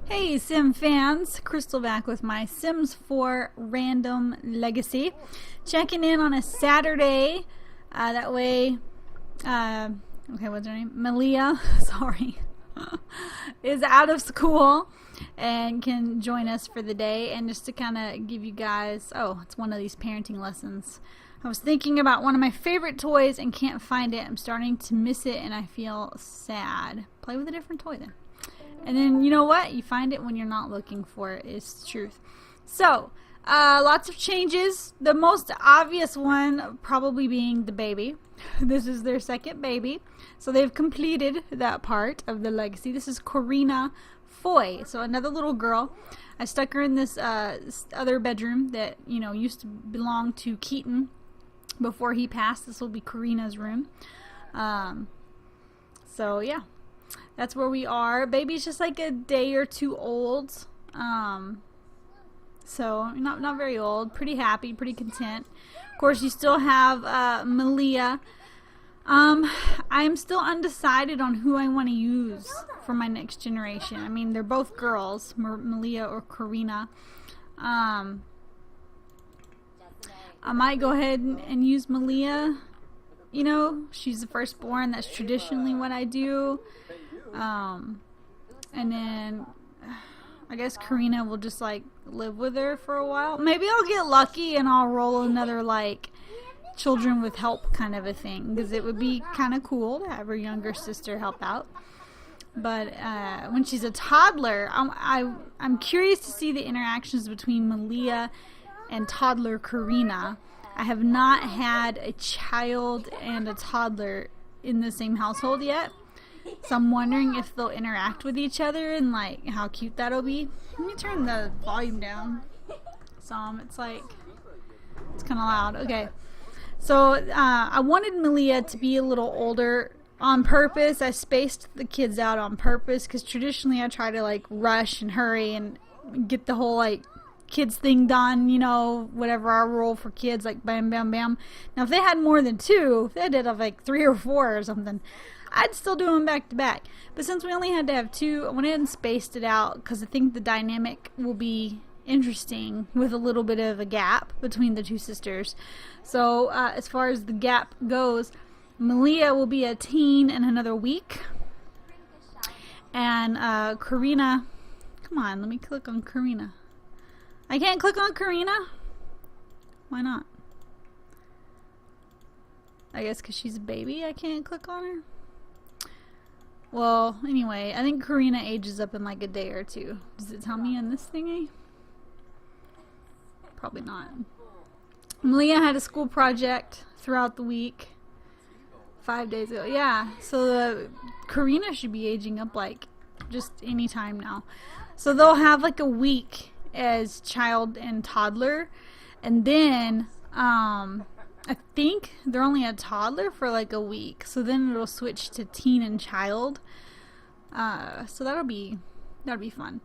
Hey Sim fans, Crystal back with my Sims 4 Random Legacy. Checking in on a Saturday, that way, okay, what's her name? Malia, sorry, is out of school and can join us for the day. And just to kind of give you guys, oh, it's one of these parenting lessons. I was thinking about one of my favorite toys and can't find it. I'm starting to miss it and I feel sad. Play with a different toy then. And then, you know what? You find it when you're not looking for it, is the truth. So, lots of changes. The most obvious one probably being the baby. This is their second baby. So they've completed that part of the legacy. This is Keaton Foye. So another little girl. I stuck her in this other bedroom that, you know, used to belong to Keaton before he passed. This will be Karina's room. So, yeah. That's where we are. Baby's just like a day or two old. So not very old. Pretty happy, pretty content. Of course, you still have Malia. I'm still undecided on who I want to use for my next generation. I mean, they're both girls, Malia or Karina. I might go ahead and use Malia. You know, she's the firstborn. That's traditionally what I do. And then I guess Karina will just like live with her for a while. Maybe I'll get lucky and I'll roll another like children with help kind of a thing, because it would be kind of cool to have her younger sister help out. But when she's a toddler, I'm curious to see the interactions between Malia and toddler Karina. I have not had a child and a toddler in the same household yet. So I'm wondering if they'll interact with each other and like how cute that'll be. Let me turn the volume down some. It's like, it's kind of loud. Okay. So I wanted Malia to be a little older on purpose. I spaced the kids out on purpose because traditionally I try to like rush and hurry and get the whole like kids thing done, you know, whatever our rule for kids, like bam, bam, bam. Now if they had more than two, if they did have like 3 or 4 or something, I'd still do them back to back. But since we only had to have 2, I went ahead and spaced it out because I think the dynamic will be interesting with a little bit of a gap between the 2 sisters. So as far as the gap goes, Malia will be a teen in another week. And Karina, come on, let me click on Karina. I can't click on Karina? Why not? I guess because she's a baby I can't click on her? Well, anyway, I think Karina ages up in like a day or 2. Does it tell me in this thingy? Probably not. Malia had a school project throughout the week. 5 days ago. Yeah, so Karina should be aging up like just any time now. So they'll have like a week as child and toddler. And then, I think they're only a toddler for like a week, so then it'll switch to teen and child. So that'll be fun.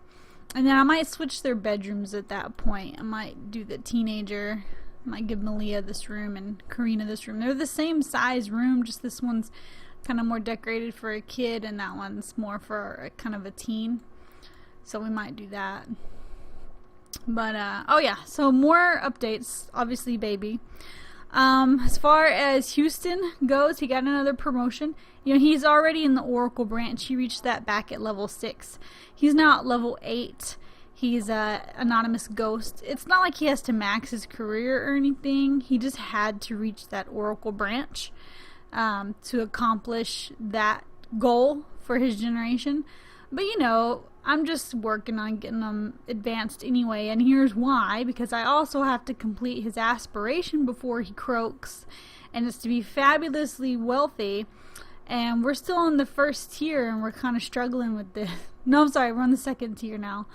And then I might switch their bedrooms at that point. I might do the teenager. I might give Malia this room and Karina this room. They're the same size room, just this one's kind of more decorated for a kid, and that one's more for a kind of a teen. So we might do that. But oh yeah, so more updates. Obviously, baby. As far as Houston goes, he got another promotion. You know, he's already in the Oracle branch. He reached that back at level 6. He's now at level 8. He's a anonymous ghost. It's not like he has to max his career or anything. He just had to reach that Oracle branch to accomplish that goal for his generation. But you know, I'm just working on getting them advanced anyway, and here's why. Because I also have to complete his aspiration before he croaks, and it's to be fabulously wealthy. And we're still on the first tier, and we're kind of struggling with this. No, I'm sorry, we're on the second tier now.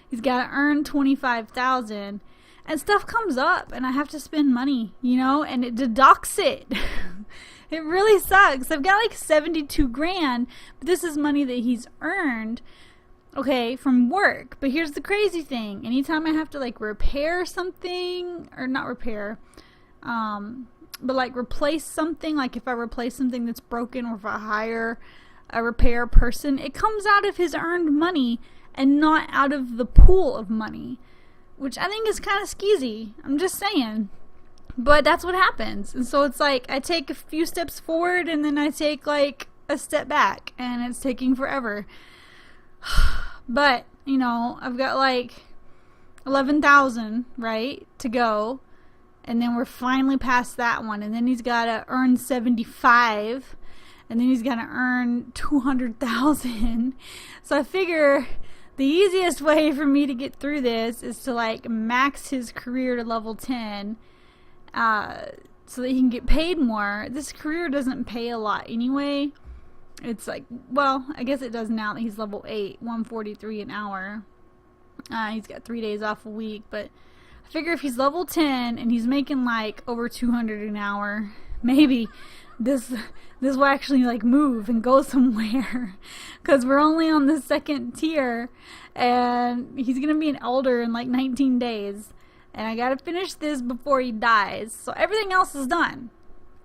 He's got to earn 25,000, and stuff comes up, and I have to spend money, you know, and it deducts it. It really sucks. I've got like 72 grand, but this is money that he's earned, okay, from work. But here's the crazy thing. Anytime I have to like repair something, or not repair, but like replace something, like if I replace something that's broken, or if I hire a repair person, it comes out of his earned money, and not out of the pool of money, which I think is kind of skeezy. I'm just saying. But that's what happens. And so it's like I take a few steps forward and then I take like a step back, and it's taking forever. But, you know, I've got like 11,000, right, to go. And then we're finally past that one. And then he's got to earn 75. And then he's got to earn 200,000. So I figure the easiest way for me to get through this is to like max his career to level 10. So that he can get paid more. This career doesn't pay a lot anyway. It's like, well, I guess it does now that he's level 8, 143 an hour. He's got 3 days off a week, but I figure if he's level 10 and he's making like over 200 an hour, maybe this will actually like move and go somewhere, because we're only on the 2nd tier, and he's gonna be an elder in like 19 days, and I gotta finish this before he dies. So everything else is done.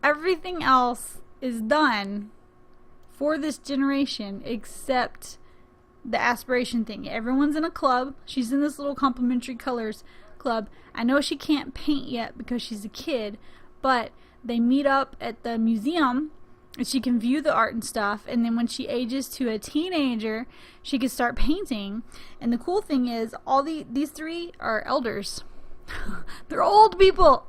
Everything else is done for this generation except the aspiration thing. Everyone's in a club. She's in this little complementary colors club. I know she can't paint yet because she's a kid, but they meet up at the museum and she can view the art and stuff, and then when she ages to a teenager she can start painting. And the cool thing is all these 3 are elders. They're old people.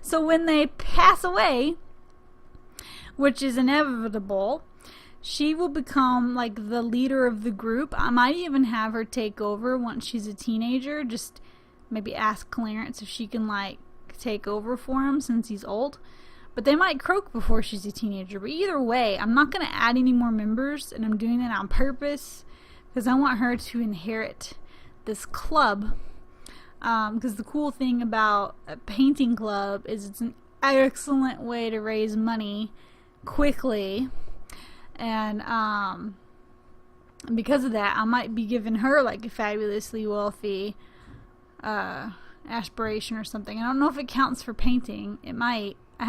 So when they pass away, which is inevitable, she will become like the leader of the group. I might even have her take over once she's a teenager. Just maybe ask Clarence if she can like take over for him since he's old. But they might croak before she's a teenager. But either way, I'm not going to add any more members, and I'm doing that on purpose because I want her to inherit this club. Because the cool thing about a painting club is it's an excellent way to raise money quickly, and because of that I might be giving her like a fabulously wealthy aspiration or something. I don't know if it counts for painting. It might. I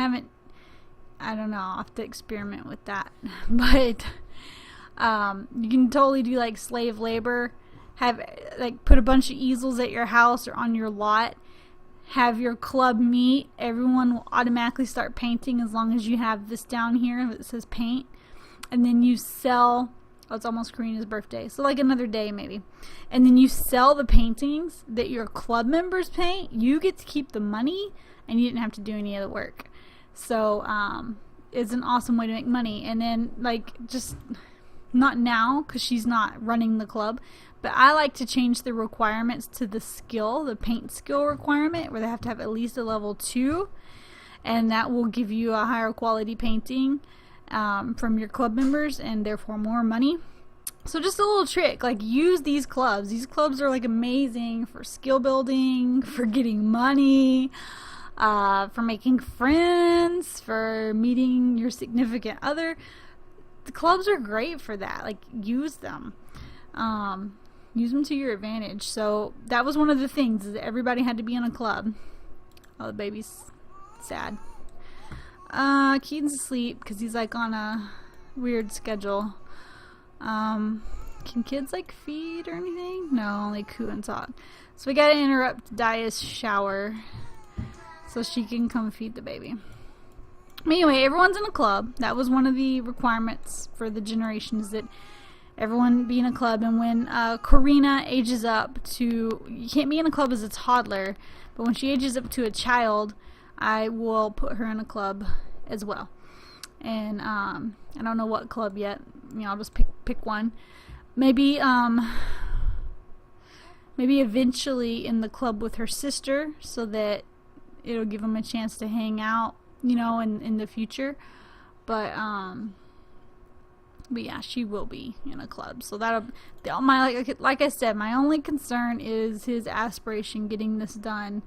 don't know. I'll have to experiment with that. But you can totally do like slave labor. Have like put a bunch of easels at your house or on your lot. Have your club meet. Everyone will automatically start painting as long as you have this down here that says paint. And then you sell. Oh, it's almost Karina's birthday, so like another day maybe. And then you sell the paintings that your club members paint. You get to keep the money, and you didn't have to do any of the work. So it's an awesome way to make money. And then like just not now because she's not running the club, but I like to change the requirements to the skill, the paint skill requirement, where they have to have at least a level 2, and that will give you a higher quality painting from your club members, and therefore more money. So just a little trick, like use these clubs. These clubs are like amazing for skill building, for getting money, for making friends, for meeting your significant other. The clubs are great for that. Like use them. Use them to your advantage. So that was one of the things, is that everybody had to be in a club. Oh, the baby's sad. Keaton's asleep because he's like on a weird schedule. Can kids like feed or anything? No, only coo and talk. So we gotta interrupt Daya's shower so she can come feed the baby. But anyway, everyone's in a club. That was one of the requirements for the generation, is that everyone be in a club. And when Karina ages up to, you can't be in a club as a toddler, but when she ages up to a child, I will put her in a club as well. And I don't know what club yet. You know, I'll just pick one. Maybe eventually in the club with her sister, so that it'll give them a chance to hang out, you know, in the future. But yeah, she will be in a club. So that'll like I said, my only concern is his aspiration getting this done.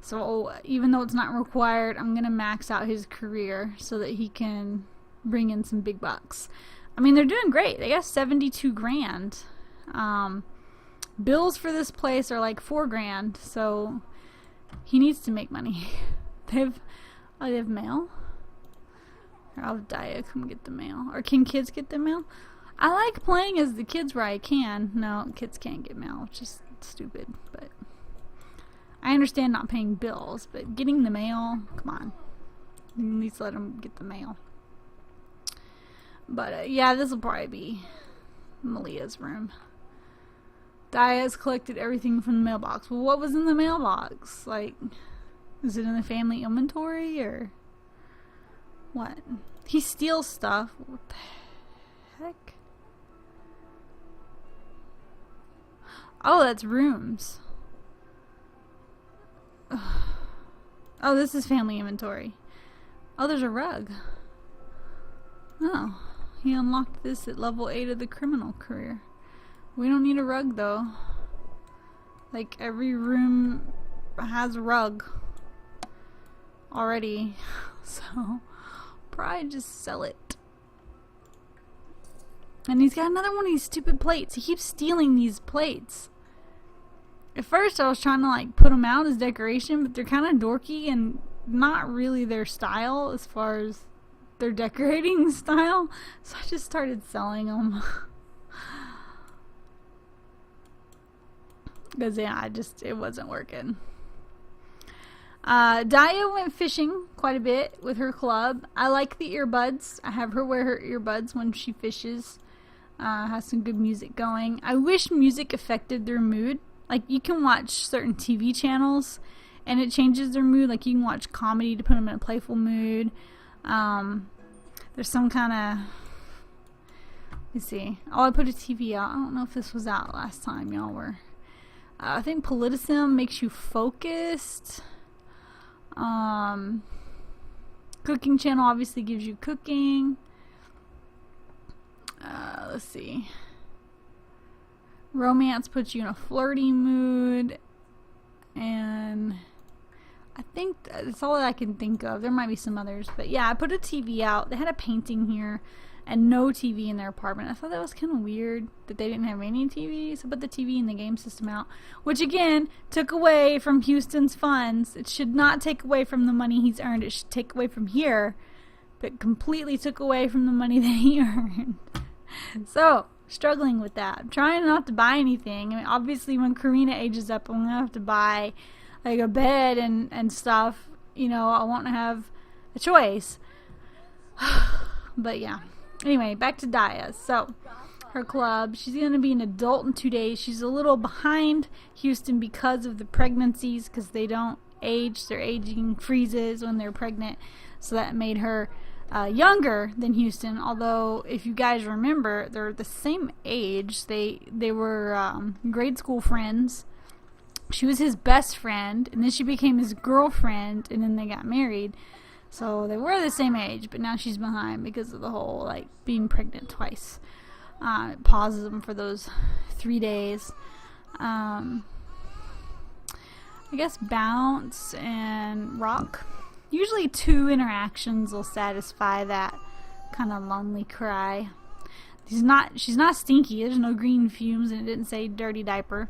So even though it's not required, I'm gonna max out his career so that he can bring in some big bucks. I mean, they're doing great. They got 72 grand. Bills for this place are like 4 grand. So he needs to make money. They have mail. Or I'll have Daya come get the mail. Or can kids get the mail? I like playing as the kids where I can. No, kids can't get mail, which is stupid, but I understand not paying bills, but getting the mail, come on. At least let them get the mail. But yeah, this will probably be Malia's room. Dia's collected everything from the mailbox. Well, what was in the mailbox? Like, is it in the family inventory or what? He steals stuff. What the heck? Oh, that's rooms. Oh, this is family inventory. Oh, there's a rug. Oh, he unlocked this at level 8 of the criminal career. We don't need a rug though. Like, every room has a rug already. So, probably just sell it. And he's got another one of these stupid plates. He keeps stealing these plates. At first I was trying to like put them out as decoration, but they're kind of dorky and not really their style as far as their decorating style. So I just started selling them. Because yeah, it wasn't working. Daya went fishing quite a bit with her club. I like the earbuds. I have her wear her earbuds when she fishes. Has some good music going. I wish music affected their mood. Like, you can watch certain TV channels and it changes their mood. Like, you can watch comedy to put them in a playful mood. There's some kind of... Let me see. Oh, I put a TV out. I don't know if this was out last time y'all were... I think Politism makes you focused. Cooking channel obviously gives you cooking. Let's see. Romance puts you in a flirty mood. And I think that's all that I can think of. There might be some others. But yeah, I put a TV out. They had a painting here and no TV in their apartment. I thought that was kind of weird that they didn't have any TV. So I put the TV and the game system out. Which again, took away from Houston's funds. It should not take away from the money he's earned. It should take away from here. But completely took away from the money that he earned. So, struggling with that. I'm trying not to buy anything. I mean, obviously when Karina ages up, I'm going to have to buy like a bed and stuff. You know, I won't have a choice. But yeah. Anyway, back to Daya. So, her club. She's going to be an adult in 2 days. She's a little behind Houston because of the pregnancies, because they don't age. Their aging freezes when they're pregnant. So that made her younger than Houston. Although, if you guys remember, they're the same age. They were grade school friends. She was his best friend, and then she became his girlfriend, and then they got married. So they were the same age, but now she's behind because of the whole, like, being pregnant twice. It pauses them for those 3 days. I guess Bounce and Rock. Usually 2 interactions will satisfy that kind of lonely cry. She's not stinky. There's no green fumes, and it didn't say dirty diaper.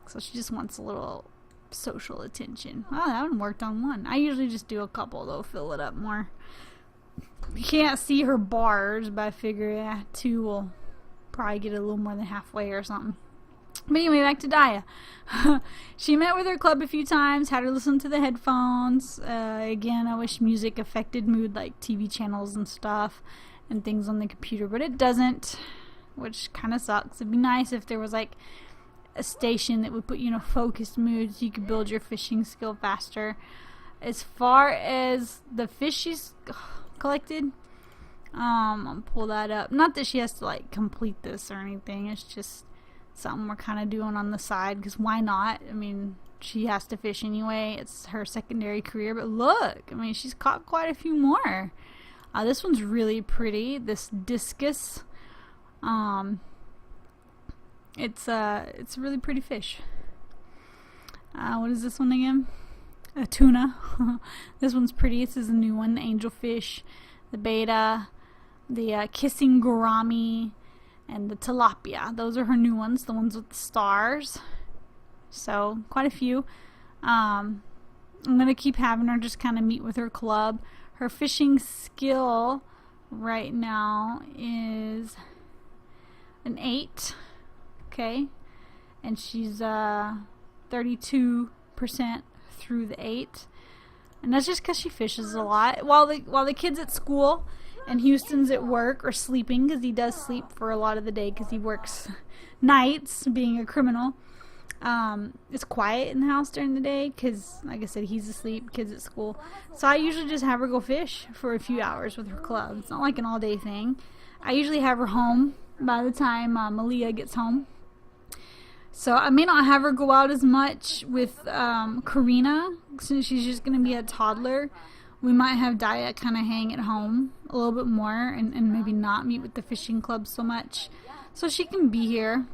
So she just wants a little social attention. Oh, that one worked on 1. I usually just do a couple, though, fill it up more. You can't see her bars, but I figure 2 will probably get a little more than halfway or something. But anyway, back to Daya. She met with her club a few times, had her listen to the headphones. Again, I wish music affected mood, like TV channels and stuff and things on the computer, but it doesn't, which kind of sucks. It'd be nice if there was like a station that would put you in a focused mood so you could build your fishing skill faster. As far as the fish she's collected, I'll pull that up. Not that she has to like complete this or anything. It's just something we're kind of doing on the side, because why not? I mean, she has to fish anyway. It's her secondary career. But look, I mean, she's caught quite a few more. This one's really pretty. This discus. It's a really pretty fish. What is this one again? A tuna. This one's pretty. This is a new one. The angelfish, the beta, the kissing gourami, and the tilapia. Those are her new ones, the ones with the stars. So, quite a few. I'm going to keep having her just kind of meet with her club. Her fishing skill right now is an 8. Okay, and she's 32% through the 8, and that's just because she fishes a lot while the kids at school and Houston's at work or sleeping, because he does sleep for a lot of the day because he works nights being a criminal. It's quiet in the house during the day because, like I said, he's asleep, kids at school. So I usually just have her go fish for a few hours with her club. It's not like an all-day thing. I usually have her home by the time Malia gets home. So I may not have her go out as much with Karina, since she's just going to be a toddler. We might have Daya kind of hang at home a little bit more and maybe not meet with the fishing club so much. So she can be here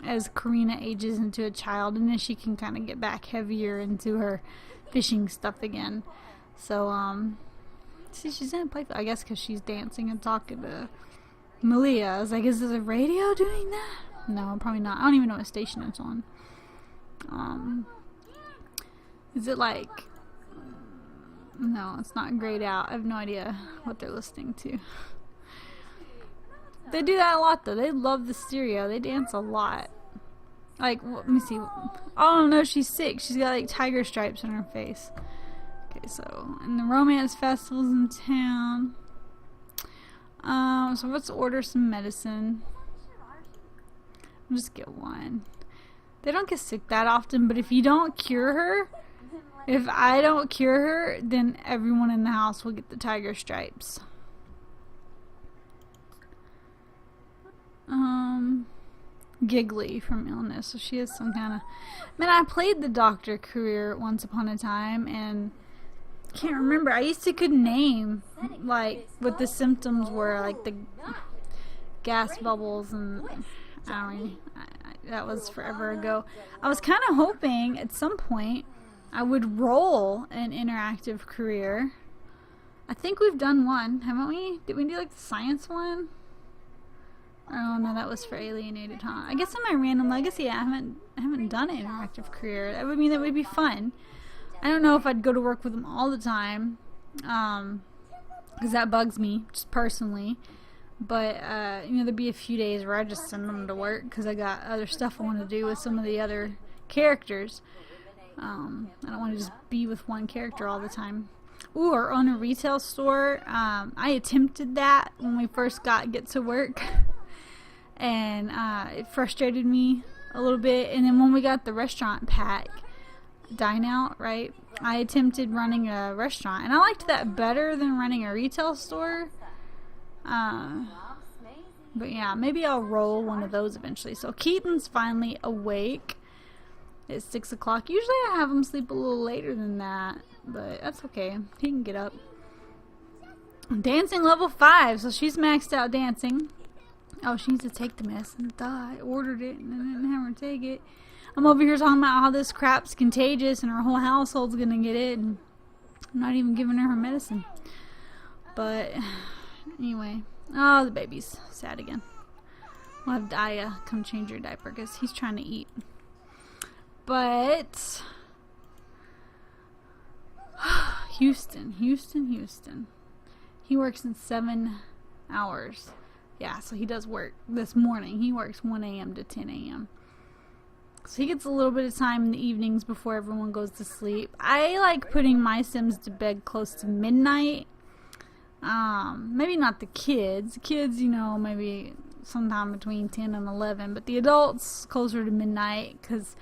as Karina ages into a child, and then she can kind of get back heavier into her fishing stuff again. So, see, she's in a play, I guess, because she's dancing and talking to Malia. I was like, is the radio doing that? No, probably not. I don't even know what station it's on. Is it like... No, it's not grayed out. I have no idea what they're listening to. They do that a lot, though. They love the stereo. They dance a lot. Like, let me see. Oh, no, she's sick. She's got, like, tiger stripes on her face. Okay, so, and the romance festivals in town. So let's order some medicine. I'll just get one. They don't get sick that often, but if you don't cure her, if I don't cure her, then everyone in the house will get the tiger stripes. Giggly from illness, so she has some kind of... Man, I played the doctor career once upon a time, and can't remember. I used to could name, like, what the symptoms were, like the gas bubbles, and I don't know, that was forever ago. I was kind of hoping at some point I would roll an interactive career. I think we've done one, haven't we? Did we do, like, the science one? Oh no, that was for Alienated, huh? I guess in my random legacy, I haven't done an interactive career. That would mean that would be fun. I don't know if I'd go to work with them all the time, because that bugs me, just personally. But you know, there'd be a few days where I just send them to work because I got other stuff I want to do with some of the other characters. I don't want to just be with one character all the time. Ooh, or own a retail store. I attempted that when we first get to work. And it frustrated me a little bit. And then when we got the restaurant pack, Dine Out, right? I attempted running a restaurant, and I liked that better than running a retail store. But yeah, maybe I'll roll one of those eventually. So Keaton's finally awake. It's 6 o'clock. Usually I have him sleep a little later than that, but that's okay. He can get up. Dancing level 5, so she's maxed out dancing. Oh, she needs to take the medicine. Duh, I ordered it and I didn't have her take it. I'm over here talking about how this crap's contagious and her whole household's gonna get it, and I'm not even giving her medicine. But anyway, oh, the baby's sad again. We'll have Daya come change her diaper because he's trying to eat. But Houston. He works in 7 hours. Yeah, so he does work this morning. He works 1 a.m. to 10 a.m. So he gets a little bit of time in the evenings before everyone goes to sleep. I like putting my Sims to bed close to midnight. Maybe not the kids. Kids, you know, maybe sometime between 10 and 11. But the adults, closer to midnight. Because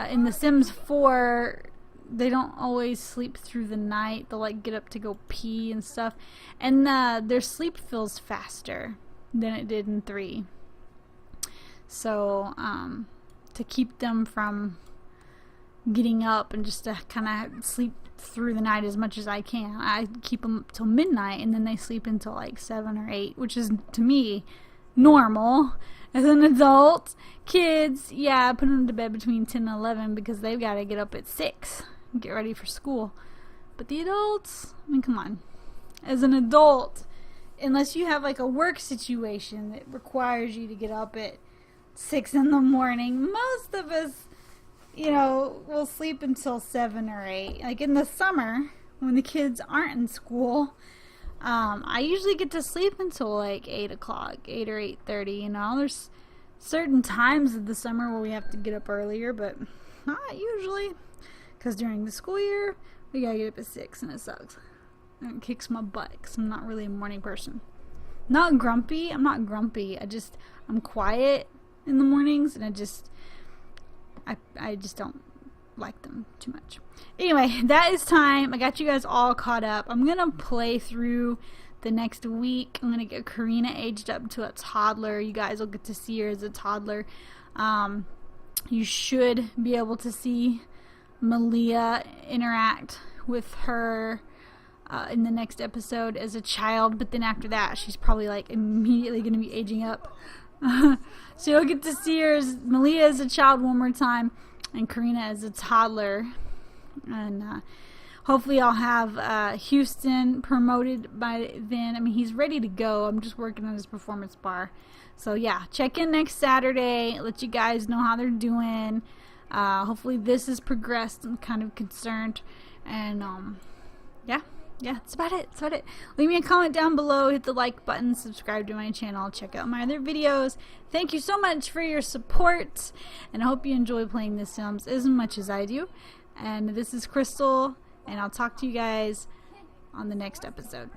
in The Sims 4, they don't always sleep through the night. They'll, like, get up to go pee and stuff. And their sleep feels faster than it did in 3. So, to keep them from getting up and just to kind of sleep through the night as much as I can, I keep them till midnight, and then they sleep until like 7 or 8, which is, to me, normal. As an adult, kids, yeah, I put them to bed between 10 and 11 because they've got to get up at 6 and get ready for school. But the adults, I mean, come on. As an adult, unless you have like a work situation that requires you to get up at 6 in the morning, most of us, you know, will sleep until 7 or 8. Like in the summer, when the kids aren't in school, I usually get to sleep until like 8 o'clock, 8 or 8:30, you know. There's certain times of the summer where we have to get up earlier, but not usually. Because during the school year, we gotta get up at 6 and it sucks. And it kicks my butt because I'm not really a morning person. Not grumpy. I'm not grumpy. I'm quiet in the mornings, and I just don't like them too much. Anyway, that is time. I got you guys all caught up. I'm gonna play through the next week. I'm gonna get Karina aged up to a toddler. You guys will get to see her as a toddler. You should be able to see Malia interact with her in the next episode as a child, but then after that she's probably like immediately going to be aging up. So you'll get to see her as Malia as a child one more time and Karina as a toddler, and hopefully I'll have Houston promoted by then. I mean, he's ready to go. I'm just working on his performance bar. So yeah, check in next Saturday, let you guys know how they're doing. Hopefully this has progressed. I'm kind of concerned, and yeah, that's about it. Leave me a comment down below, hit the like button, subscribe to my channel, check out my other videos. Thank you so much for your support, and I hope you enjoy playing The Sims as much as I do. And this is Crystal, and I'll talk to you guys on the next episode.